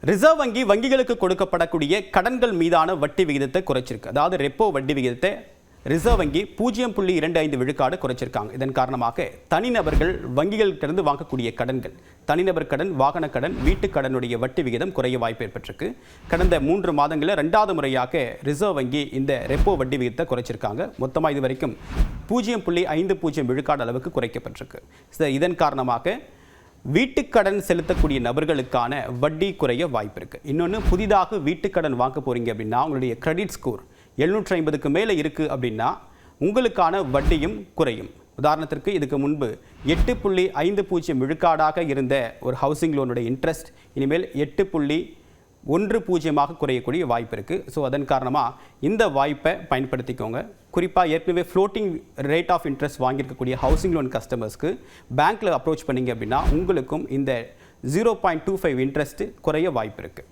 Reserve வங்கி வங்கிகளுக்கு கொடுக்கப்படக்கூடிய கடன்கள் மீதான வட்டி விகிதத்தை குறைச்சிருக்கு. அதாவது ரெப்போ வட்டி விகிதத்தை ரிசர்வ் வங்கி 0.25 விழுக்காடு குறைச்சிருக்காங்க. இதன் காரணமாக தனிநபர்கள் வங்கிகளிலிருந்து வாங்கக்கூடிய கடன்கள், தனிநபர் கடன், வாகன கடன், வீட்டுக் கடனுடைய வட்டி விகிதம் குறைய வாய்ப்பு ஏற்பட்டிருக்கு. கடந்த 3 மாதங்களில் 2வது முறையாக ரிசர்வ் வங்கி இந்த ரெப்போ வட்டி விகிதத்தை குறைச்சிருக்காங்க. மொத்தமாக இது வரைக்கும் 0.50 விழுக்காடு அளவுக்கு குறைக்கப்பட்டிருக்கு. இதன் காரணமாக வீட்டுக்கடன் செலுத்தக்கூடிய நபர்களுக்கான வட்டி குறைய வாய்ப்பு இருக்கு. இன்னொன்று, புதிதாக வீட்டுக்கடன் வாங்க போறீங்க அப்படின்னா உங்களுடைய கிரெடிட் ஸ்கோர் 750க்கு மேலே இருக்குது அப்படின்னா உங்களுக்கான வட்டியும் குறையும். உதாரணத்திற்கு இதுக்கு முன்பு 8.50 விழுக்காடாக இருந்த ஒரு ஹவுசிங் லோனுடைய இன்ட்ரெஸ்ட் இனிமேல் 8.10 குறையக்கூடிய வாய்ப்பு இருக்குது. ஸோ அதன் காரணமாக இந்த வாய்ப்பை பயன்படுத்திக்கோங்க. குறிப்பாக ஏற்கனவே ஃப்ளோட்டிங் ரேட் ஆஃப் இன்ட்ரெஸ்ட் வாங்கியிருக்கக்கூடிய ஹவுசிங் லோன் கஸ்டமர்ஸ்க்கு பேங்க்கில் அப்ரோச் பண்ணிங்க அப்படின்னா உங்களுக்கும் இந்த 0.25 இன்ட்ரெஸ்ட் குறைய வாய்ப்பு இருக்குது.